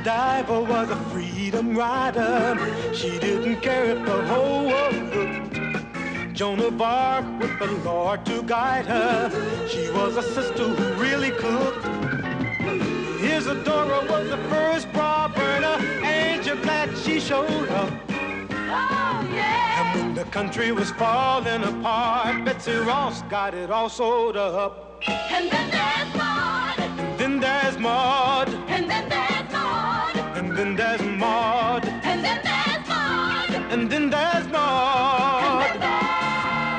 diver was a freedom rider. She didn't care if the whole world looked. Joan of Arc with the Lord to guide her. She was a sister who really cooked. Isadora was the first bra burner. Ain't you glad she showed up? Oh, yeah! And when the country was falling apart, Betsy Ross got it all sewed up. And then there's Maude. And then there's Maude. And then there's Maude. And then there's Maude. And then there's Maude. And then there's Maude. And then there's...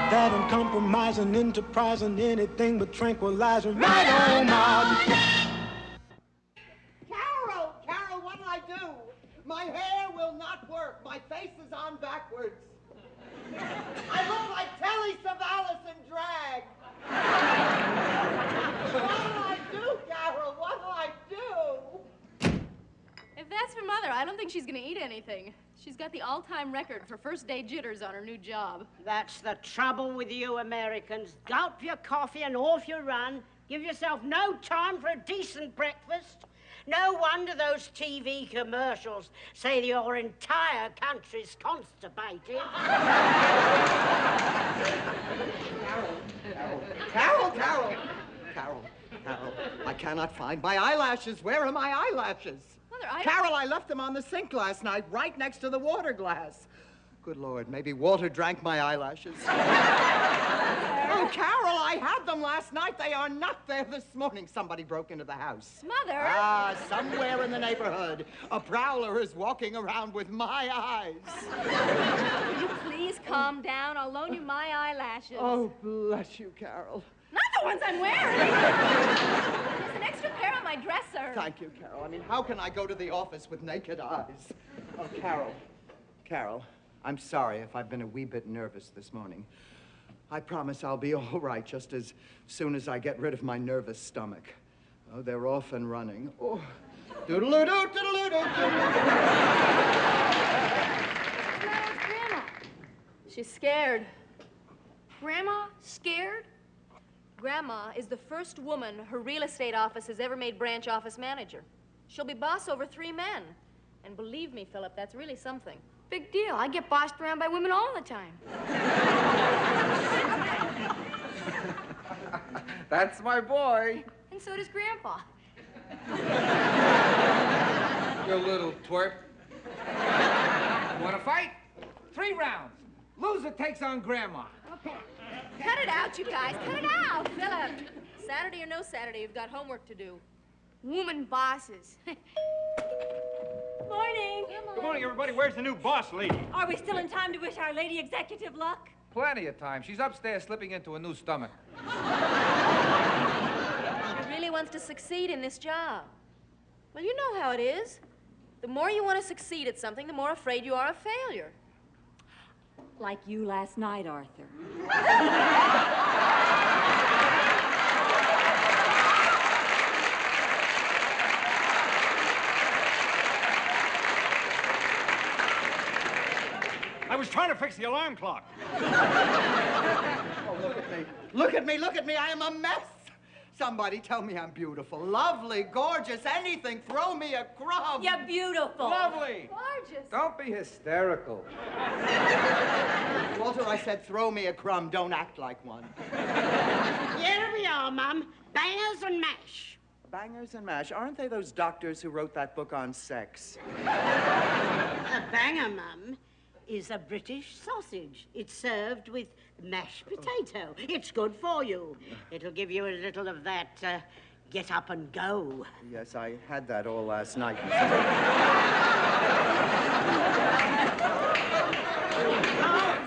That uncompromising, enterprising, anything but tranquilizing. Right on, Maude. Carol, what'll I do? My hair will not work. My face is on backwards. I look like Telly Savalas in drag. What'll I do, Carol? What'll I do? If that's for Mother, I don't think she's gonna eat anything. She's got the all-time record for first-day jitters on her new job. That's the trouble with you Americans. Gulp your coffee and off you run. Give yourself no time for a decent breakfast. No wonder those TV commercials say your entire country's constipated. Carol, I cannot find my eyelashes. Where are my eyelashes? Mother, Carol, I left them on the sink last night, right next to the water glass. Good Lord, maybe Walter drank my eyelashes. Oh, Carol, I had them last night. They are not there this morning. Somebody broke into the house. Mother! Ah, somewhere in the neighborhood, a prowler is walking around with my eyes. Will you please calm down? I'll loan you my eyelashes. Oh, bless you, Carol. Not the ones I'm wearing! There's an extra pair on my dresser. Thank you, Carol. I mean, how can I go to the office with naked eyes? Oh, Carol, I'm sorry if I've been a wee bit nervous this morning. I promise I'll be all right just as soon as I get rid of my nervous stomach. Oh, they're off and running. Oh, doodle-oo-doo, doodle-oo-doo. Grandma. She's scared. Grandma scared? Grandma is the first woman her real estate office has ever made branch office manager. She'll be boss over 3 men. And believe me, Philip, that's really something. Big deal. I get bossed around by women all the time. That's my boy. And so does Grandpa. You little twerp. You want to fight? 3 rounds. Loser takes on Grandma. Okay. Cut it out, you guys. Cut it out. Philip, Saturday or no Saturday, you've got homework to do. Woman bosses. Morning. Good morning, everybody. Where's the new boss lady? Are we still in time to wish our lady executive luck? Plenty of time. She's upstairs slipping into a new stomach. She really wants to succeed in this job. Well, you know how it is. The more you want to succeed at something, the more afraid you are of failure. Like you last night, Arthur. I was trying to fix the alarm clock. Oh, look at me. Look at me, look at me. I am a mess. Somebody tell me I'm beautiful, lovely, gorgeous, anything. Throw me a crumb. You're beautiful. Lovely. Gorgeous. Don't be hysterical. Walter, I said throw me a crumb. Don't act like one. Here we are, Mum. Bangers and mash. Bangers and mash. Aren't they those doctors who wrote that book on sex? A banger, Mum, is a British sausage. It's served with mashed potato. It's good for you. It'll give you a little of that get up and go. Yes, I had that all last night. Can't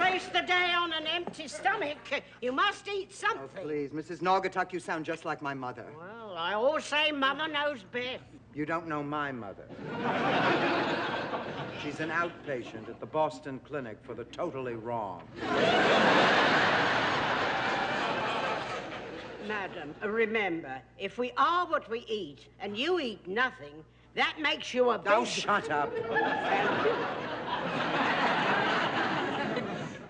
face the day on an empty stomach. You must eat something. Oh, please, Mrs. Naugatuck, you sound just like my mother. Well, I always say mother knows best. You don't know my mother. She's an outpatient at the Boston Clinic for the totally wrong. Madam, remember, if we are what we eat and you eat nothing, that makes you a big... Oh, shut up. Thank you.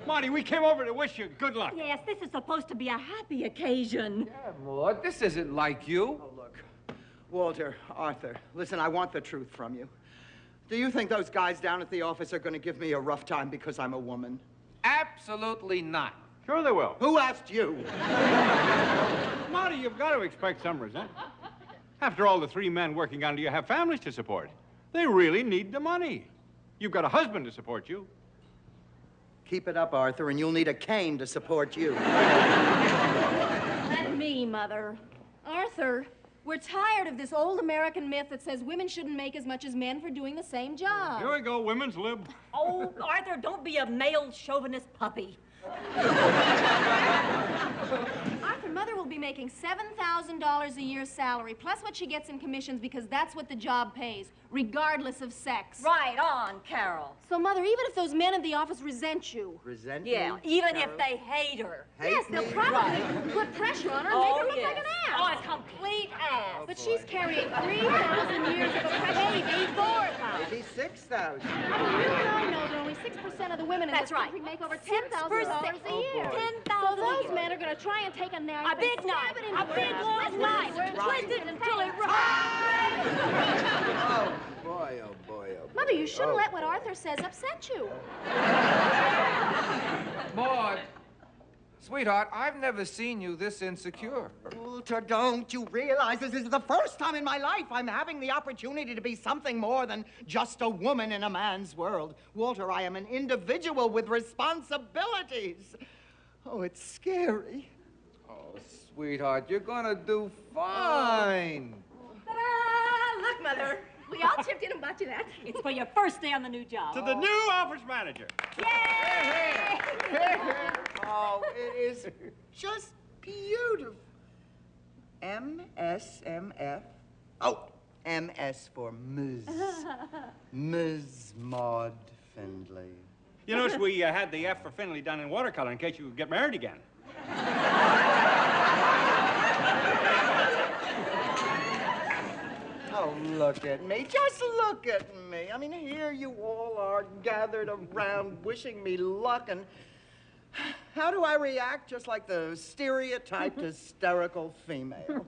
Marty, we came over to wish you good luck. Yes, this is supposed to be a happy occasion. Yeah, Maud, this isn't like you. Oh, look. Walter, Arthur, listen, I want the truth from you. Do you think those guys down at the office are going to give me a rough time because I'm a woman? Absolutely not. Sure they will. Who asked you? Marty, you've got to expect some resentment. After all, the 3 men working under you have families to support. They really need the money. You've got a husband to support you. Keep it up, Arthur, and you'll need a cane to support you. Let me, Mother. Arthur, we're tired of this old American myth that says women shouldn't make as much as men for doing the same job. Here we go, women's lib. Oh, Arthur, don't be a male chauvinist puppy. Arthur, Mother will be making $7,000 a year salary, plus what she gets in commissions because that's what the job pays, regardless of sex. Right on, Carol. So, Mother, even if those men in the office resent you... Resent Yeah, me? even Carol? if they hate her. Hate yes, they'll me? probably put pressure on her and make her look like an ass. Oh, a complete ass. But she's carrying 3,000 years of oppression. Maybe 4,000. Maybe 6,000. You and I know that only 6% of the women in That's this right. country make over $10,000 a year. boy. 10,000 So a those year. men are going to try and take a knife. A big knife. A big long knife. Twist it until it Oh, boy, oh, boy, oh, boy. Mother, you shouldn't let what Arthur says upset you. Maud, sweetheart, I've never seen you this insecure. Walter, don't you realize this is the first time in my life I'm having the opportunity to be something more than just a woman in a man's world? Walter, I am an individual with responsibilities. Oh, it's scary. Oh, sweetheart, you're gonna do fine. Ta-da! Look, Mother, we all chipped in and bought you that. It's for your first day on the new job. To the new office manager. Yay! Oh, it is just beautiful. MSMF. Oh, MS for Ms. Ms. Maud Findlay. You notice we had the F for Finley done in watercolor in case you get married again. Oh, look at me. Just look at me. I mean, here you all are gathered around wishing me luck, and how do I react? Just like the stereotyped hysterical female.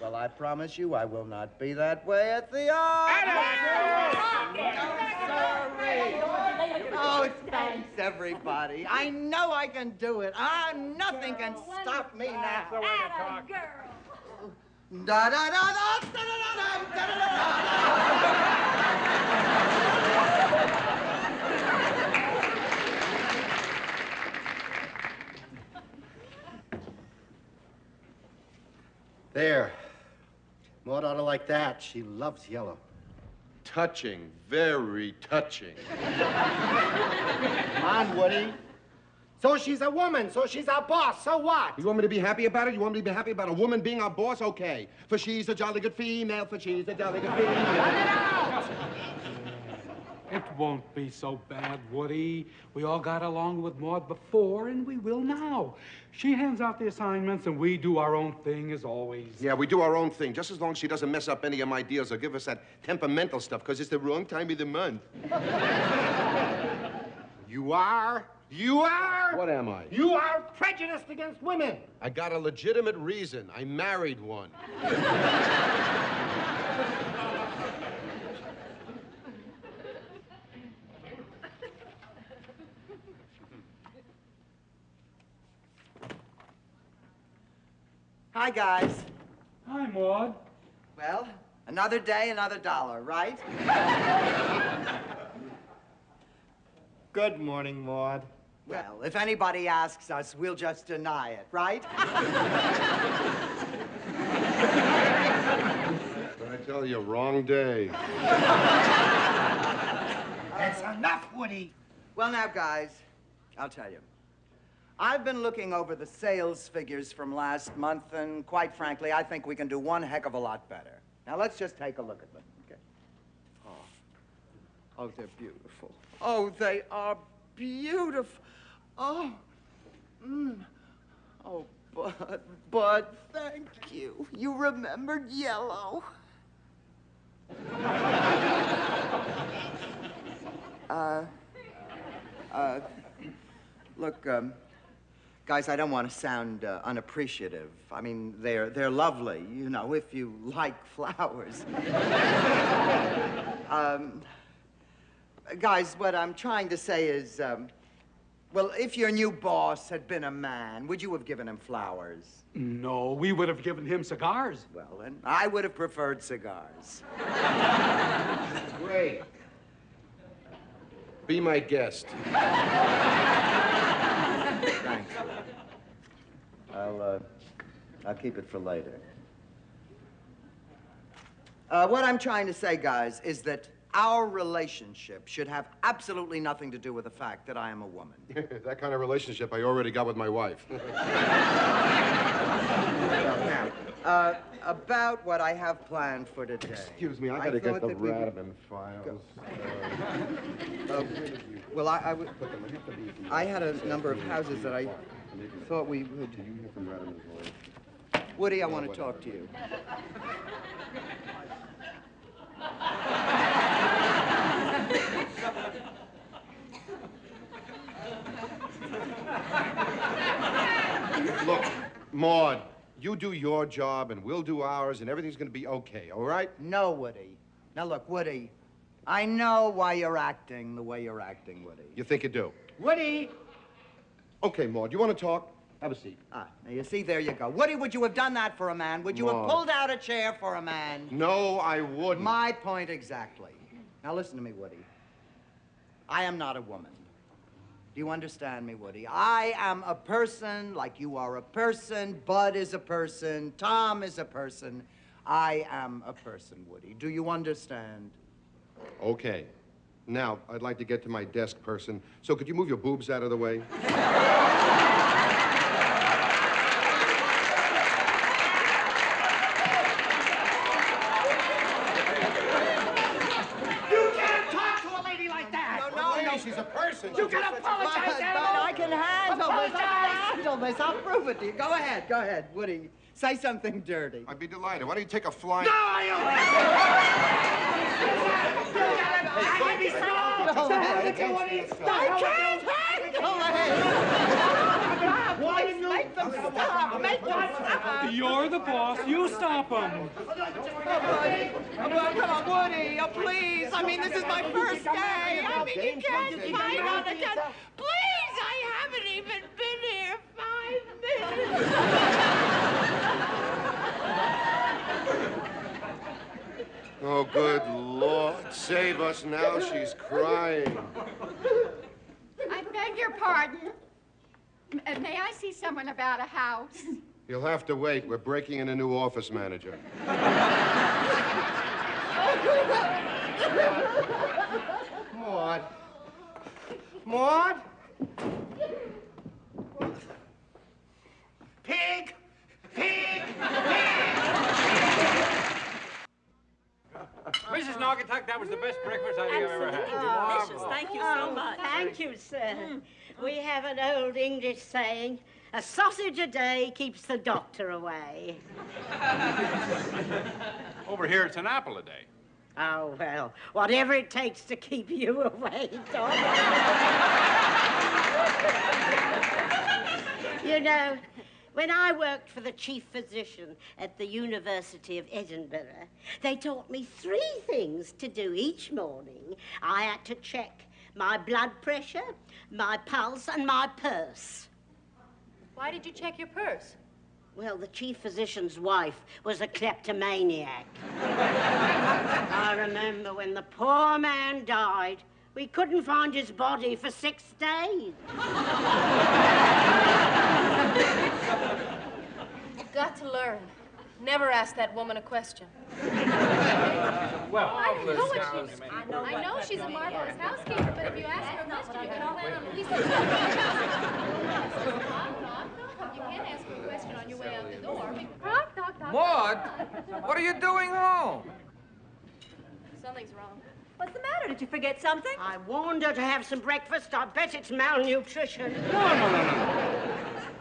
Well, I promise you I will not be that way at the Sorry. Oh, thanks, everybody. I know I can do it. Nothing can stop me now. Atta girl. Da da da da da da da da da There. Maud ought to like that. She loves yellow. Touching, very touching. Come on, Woody. So she's a woman, so she's our boss, so what? You want me to be happy about it? You want me to be happy about a woman being our boss? Okay. For she's a jolly good female, for she's a jolly good female. It won't be so bad, Woody. We all got along with Maud before, and we will now. She hands out the assignments, and we do our own thing as always. Yeah, we do our own thing, just as long as she doesn't mess up any of my deals or give us that temperamental stuff, because it's the wrong time of the month. You are? You are? What am I? You are prejudiced against women. I got a legitimate reason. I married one. Hi, guys. Hi, Maud. Well, another day, another dollar, right? Good morning, Maud. Well, if anybody asks us, we'll just deny it, right? But I tell you, wrong day. That's enough, Woody. Well, now, guys, I'll tell you. I've been looking over the sales figures from last month, and quite frankly, I think we can do one heck of a lot better. Now, let's just take a look at them, okay? Oh, they're beautiful. Oh, they are beautiful. Oh, Oh, Bud, thank you. You remembered yellow. Look, guys, I don't want to sound unappreciative. I mean, they're lovely, you know, if you like flowers. Guys, what I'm trying to say is, well, if your new boss had been a man, would you have given him flowers? No, we would have given him cigars. Well, then, I would have preferred cigars. Great. Be my guest. Thanks. I'll keep it for later. What I'm trying to say, guys, is that our relationship should have absolutely nothing to do with the fact that I am a woman. That kind of relationship I already got with my wife. Now, about what I have planned for today. Excuse me, I gotta get the Radaman files. Well, I had a number of houses that I thought we would... Woody, I want to talk to you. Look, Maude, you do your job and we'll do ours and everything's gonna be okay, all right? No, Woody. Now, look, Woody, I know why you're acting the way you're acting, Woody. You think you do? Woody! Okay, Maude, you want to talk? Have a seat. Now you see, there you go. Woody, would you have done that for a man? Would you have pulled out a chair for a man? No, I wouldn't. My point exactly. Now listen to me, Woody. I am not a woman. Do you understand me, Woody? I am a person like you are a person. Bud is a person. Tom is a person. I am a person, Woody. Do you understand? Okay. Now, I'd like to get to my desk person. So could you move your boobs out of the way? She's a person. You can apologize, But I can handle this. I'll prove it to you. Go ahead, Woody. Say something dirty. I'd be delighted. Why don't you take a flying... No, I can't handle it. Why didn't you make them stop? Make them stop. You're the boss. You stop him. Come on, Woody. Oh, please. I mean, this is my first day. I mean, you can't fight on the cat. Please, I haven't even been here 5 minutes. Oh, good Lord. Save us now. She's crying. I beg your pardon. May I see someone about a house? You'll have to wait. We're breaking in a new office manager. Maude. Maude? Pig! Pig! Mrs. Naugatuck, that was the best breakfast I've ever had. Delicious. Thank you so much. Thank you, sir. We have an old English saying, a sausage a day keeps the doctor away. Over here, it's an apple a day. Oh, well, whatever it takes to keep you away, Doc. You know, when I worked for the chief physician at the University of Edinburgh, they taught me 3 things to do each morning. I had to check my blood pressure, my pulse, and my purse. Why did you check your purse? Well, the chief physician's wife was a kleptomaniac. I remember when the poor man died, we couldn't find his body for 6 days. You've got to learn. Never ask that woman a question. Well, I know she's a marvelous housekeeper, but if you ask her a question, you can plan on at least... You can't ask her a question on your way out the door. Maude, what are you doing home? Something's wrong. What's the matter? Did you forget something? I warned her to have some breakfast. I bet it's malnutrition. No.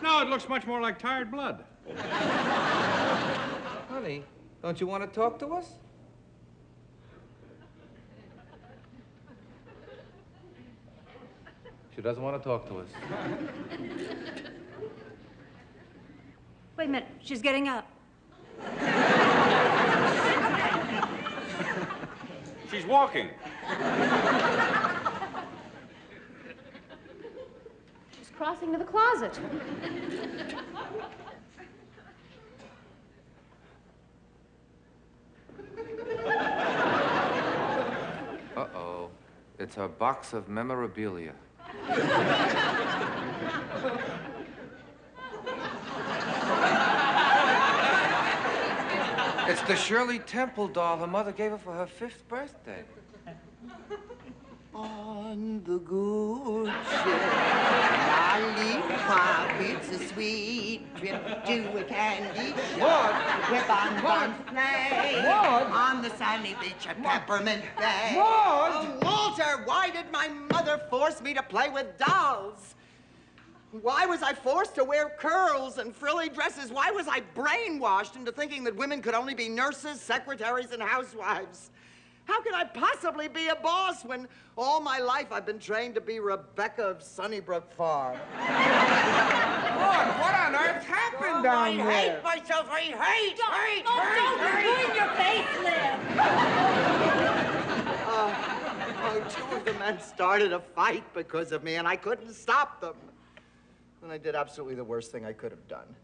No, it looks much more like tired blood. Honey, don't you want to talk to us? She doesn't want to talk to us. Wait a minute. She's getting up. She's walking. crossing to the closet. Uh-oh. It's her box of memorabilia. It's the Shirley Temple doll her mother gave her for her 5th birthday. On the good ship, lollipop, it's a sweet trip to a candy shop. Where bonbons play on the sunny beach at Peppermint Bay. Oh, Walter, why did my mother force me to play with dolls? Why was I forced to wear curls and frilly dresses? Why was I brainwashed into thinking that women could only be nurses, secretaries, and housewives? How can I possibly be a boss when all my life I've been trained to be Rebecca of Sunnybrook Farm? Lord, what on earth happened down there? I hate myself. I hate. Don't ruin your face, Liv. 2 of the men started a fight because of me, and I couldn't stop them. And I did absolutely the worst thing I could have done.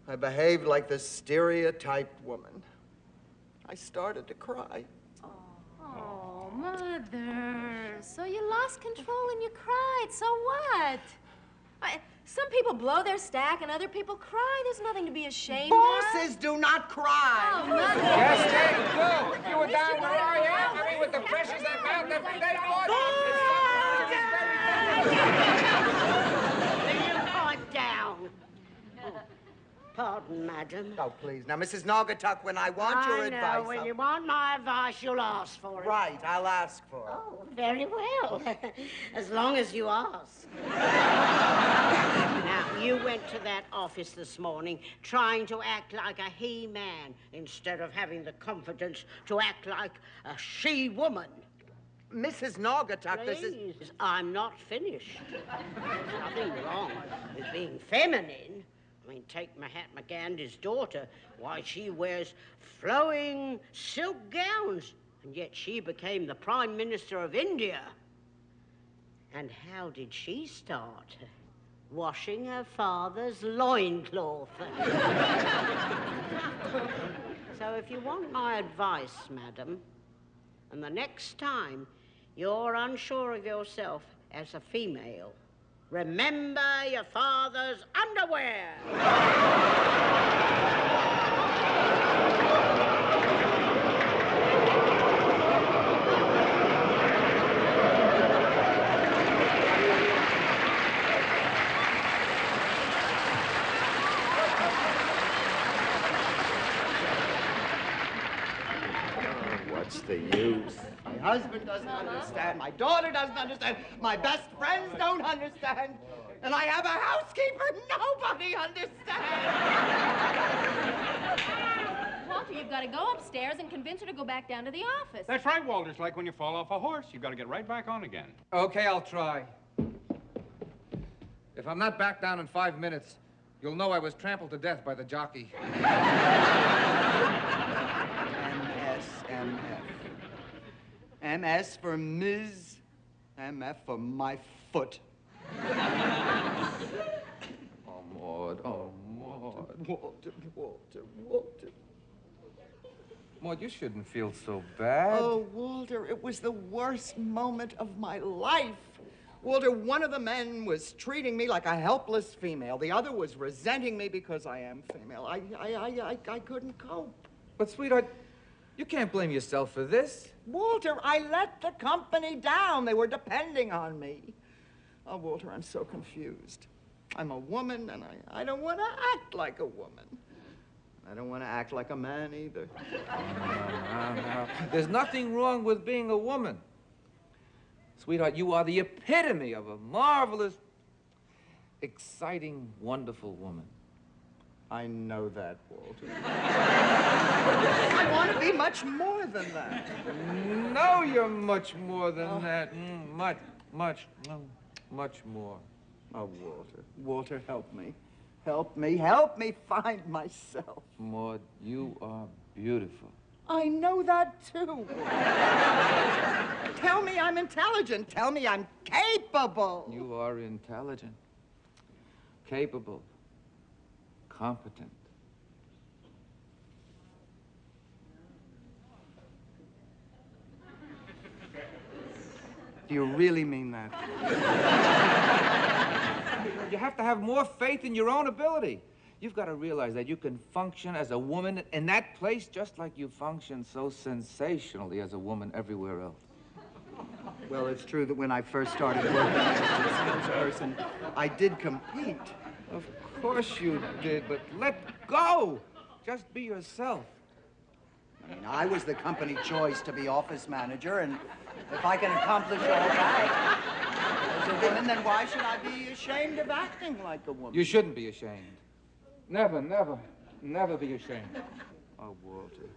I behaved like the stereotyped woman. I started to cry. Oh, Mother. So you lost control and you cried. So what? Some people blow their stack and other people cry. There's nothing to be ashamed of. Bosses do not cry. Oh, Mother. Yes, they do. If you were down where I am, I mean, with the pressures that mount every day, Pardon, madam. Oh, please. Now, Mrs. Naugatuck, when I want your advice... I know. When you want my advice, you'll ask for it. Right, I'll ask for it. Oh, very well. As long as you ask. Now, you went to that office this morning trying to act like a he-man instead of having the confidence to act like a she-woman. Mrs. Naugatuck, this is... Please, I'm not finished. There's nothing wrong with being feminine. I mean, take Mahatma Gandhi's daughter. Why, she wears flowing silk gowns, and yet she became the Prime Minister of India. And how did she start? Washing her father's loincloth. So if you want my advice, madam, and the next time you're unsure of yourself as a female, remember your father's underwear. What's the use? My husband doesn't understand. My daughter doesn't understand. My best friends don't understand. And I have a housekeeper nobody understands. Walter, you've got to go upstairs and convince her to go back down to the office. That's right, Walter. It's like when you fall off a horse. You've got to get right back on again. Okay, I'll try. If I'm not back down in 5 minutes, you'll know I was trampled to death by the jockey. MSMF. MS for Ms. MF for my foot. Oh, Maude. Oh, Maude. Walter. Maude, you shouldn't feel so bad. Oh, Walter, it was the worst moment of my life. Walter, one of the men was treating me like a helpless female. The other was resenting me because I am female. I couldn't cope. But, sweetheart, you can't blame yourself for this. Walter, I let the company down. They were depending on me. Oh, Walter, I'm so confused. I'm a woman, and I don't want to act like a woman. I don't want to act like a man, either. No. There's nothing wrong with being a woman. Sweetheart, you are the epitome of a marvelous, exciting, wonderful woman. I know that, Walter. I want to be much more than that. No, you're much more than that. Much more. Oh, Walter, help me. Help me find myself. Maude, you are beautiful. I know that, too. Tell me I'm intelligent. Tell me I'm capable. You are intelligent. capable, competent. Do you really mean that? You have to have more faith in your own ability. You've got to realize that you can function as a woman in that place just like you function so sensationally as a woman everywhere else. Well, it's true that when I first started working as a salesperson, I did compete. Of course you did, but let go. Just be yourself. I mean, I was the company choice to be office manager, and if I can accomplish all that as a woman, then why should I be ashamed of acting like a woman? You shouldn't be ashamed. Never, never, never be ashamed. Oh, Walter.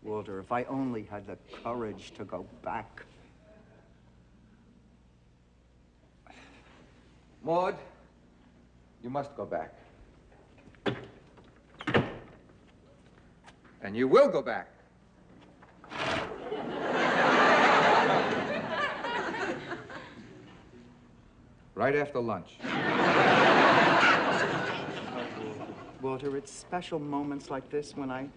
Walter, if I only had the courage to go back. Maude, you must go back. And you will go back. Right after lunch. Walter, it's special moments like this when I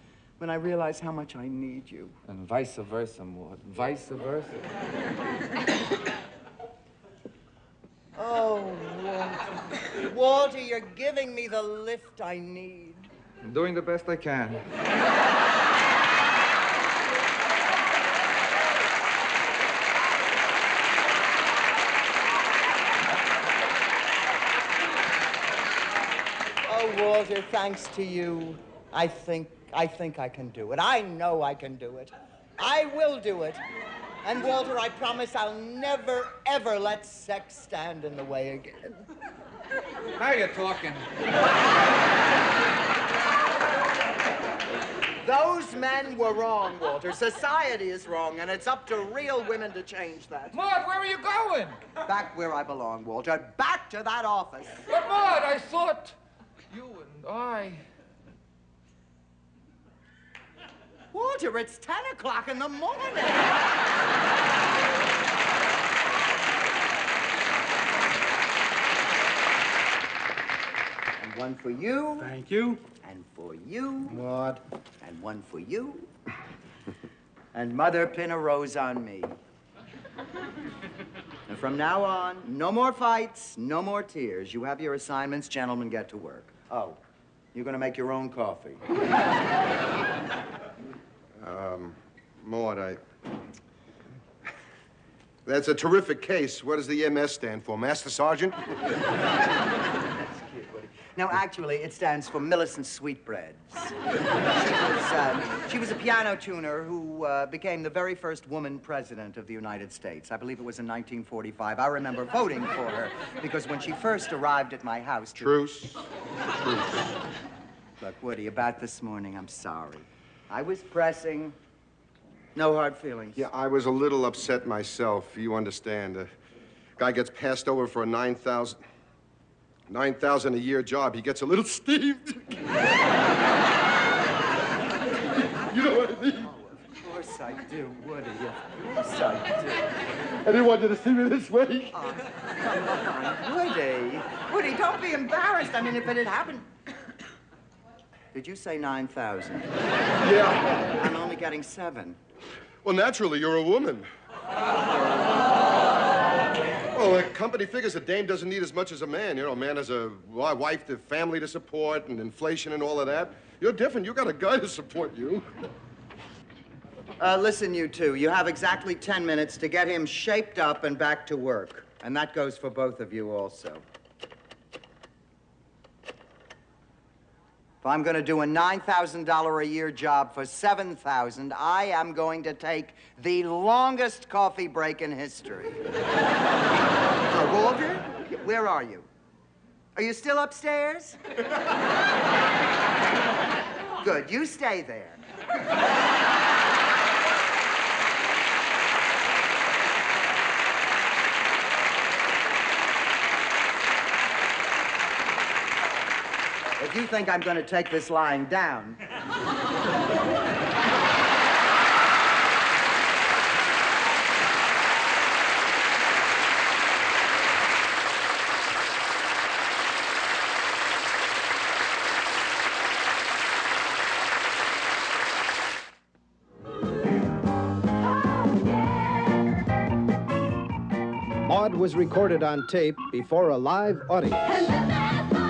realize how much I need you. And vice versa, Maude. Vice versa. Oh, Walter. Walter, you're giving me the lift I need. I'm doing the best I can. Oh, Walter, thanks to you, I think I can do it. I know I can do it. I will do it. And Walter, I promise I'll never, ever let sex stand in the way again. Now you're talking. Those men were wrong, Walter. Society is wrong, and it's up to real women to change that. Maude, where are you going? Back where I belong, Walter. Back to that office. But Maude, I thought you and I... Walter, it's 10 o'clock in the morning. And one for you. Thank you. And for you. What? And one for you. And Mother, pin a rose on me. And from now on, no more fights, no more tears. You have your assignments, gentlemen, get to work. Oh, you're gonna make your own coffee. Maude, that's a terrific case. What does the MS stand for? Master Sergeant? That's cute, buddy. Now, actually, it stands for Millicent Sweetbreads. She was a piano tuner who became the very first woman president of the United States. I believe it was in 1945. I remember voting for her because when she first arrived at my house... Truce. Look, Woody, about this morning, I'm sorry. I was pressing. No hard feelings. Yeah, I was a little upset myself. You understand. A guy gets passed over for a $9,000 a year job. He gets a little steamed. You know what I mean? Oh, of course I do, Woody. Of course I do. I didn't want you to see me this way. Oh, come on, Woody. Woody, don't be embarrassed. I mean, if it had happened... Did you say 9,000? Yeah. I'm only getting 7. Well, naturally, you're a woman. Well, the company figures a dame doesn't need as much as a man. You know, a man has a wife, the family to support, and inflation and all of that. You're different. You got a guy to support you. Listen, you two. You have exactly 10 minutes to get him shaped up and back to work. And that goes for both of you also. If I'm going to do a $9,000 a year job for $7,000, I am going to take the longest coffee break in history. Walter, where are you? Are you still upstairs? Good, you stay there. If you think I'm going to take this lying down... was recorded on tape before a live audience.